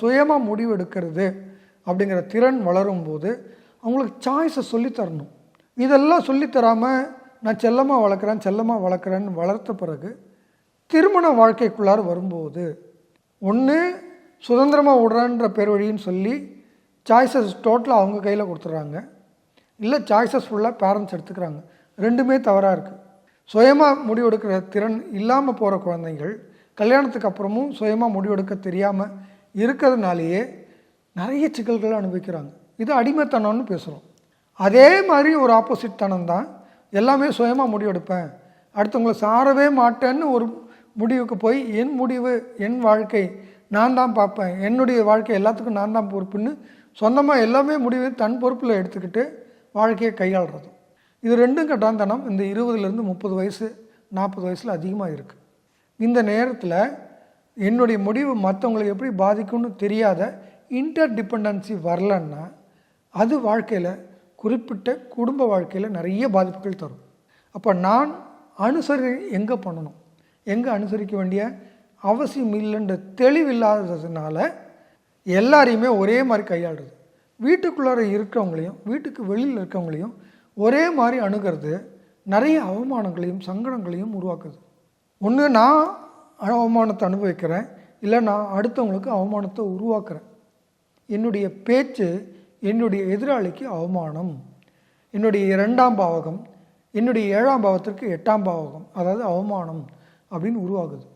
சுயமாக முடிவு எடுக்கிறது அப்படிங்கிற திறன் வளரும்போது அவங்களுக்கு சாய்ஸை சொல்லித்தரணும். இதெல்லாம் சொல்லித்தராமல் நான் செல்லமாக வளர்க்குறேன்னு வளர்த்த பிறகு திருமண வாழ்க்கைக்குள்ளார வரும்போது ஒன்று சுதந்திரமாக விடுறான்ற பேர் வழின்னு சொல்லி சாய்ஸஸ் டோட்டலாக அவங்க கையில் கொடுத்துட்றாங்க, இல்லை சாய்ஸஸ் ஃபுல்லாக பேரண்ட்ஸ் எடுத்துக்கிறாங்க. ரெண்டுமே தவறாக இருக்குது. சுயமாக முடிவெடுக்கிற திறன் இல்லாமல் போகிற குழந்தைகள் கல்யாணத்துக்கு அப்புறமும் சுயமாக முடிவெடுக்க தெரியாமல் இருக்கிறதுனாலேயே நிறைய சிக்கல்களை அனுபவிக்கிறாங்க. இது அடிமைத்தனம்னு பேசுகிறோம். அதே மாதிரி ஒரு ஆப்போசிட் தனம் தான் எல்லாமே சுயமாக முடிவெடுப்பேன், அடுத்தவங்களை சாரவே மாட்டேன்னு ஒரு முடிவுக்கு போய் என் முடிவு என் வாழ்க்கை நான் தான் பார்ப்பேன், என்னுடைய வாழ்க்கை எல்லாத்துக்கும் நான் தான் பொறுப்புன்னு சொந்தமாக எல்லாமே முடிவு தன் பொறுப்பில் எடுத்துக்கிட்டு வாழ்க்கையை கையாளுறது. இது ரெண்டும் கட்டாந்தனம் இந்த 20லேருந்து 30 வயசு 40 வயசில் அதிகமாக இருக்குது. இந்த நேரத்தில் என்னுடைய முடிவு மற்றவங்களை எப்படி பாதிக்கும்னு தெரியாத இன்டர் டிபெண்டன்சி வரலன்னா அது வாழ்க்கையில் குறிப்பிட்ட குடும்ப வாழ்க்கையில் நிறைய பாதிப்புகள் தரும். அப்போ நான் எங்கே பண்ணணும், எங்கே அனுசரிக்க வேண்டிய அவசியம் இல்லைன்ற தெளிவில்லாததுனால எல்லாரையுமே ஒரே மாதிரி கையாளுறது. வீட்டுக்குள்ளார இருக்கிறவங்களையும் வீட்டுக்கு வெளியில் இருக்கிறவங்களையும் ஒரே மாதிரி அணுகிறது நிறைய அவமானங்களையும் சங்கடங்களையும் உருவாக்குது. ஒன்று நான் அவமானத்தை அனுபவிக்கிறேன், இல்லை நான் அடுத்தவங்களுக்கு அவமானத்தை உருவாக்குறேன். என்னுடைய பேச்சு என்னுடைய எதிராளிக்கு அவமானம். என்னுடைய 2ஆம் பாவகம் என்னுடைய 7ஆம் பாவத்திற்கு 8ஆம் பாவகம், அதாவது அவமானம் அப்படின்னு உருவாகுது.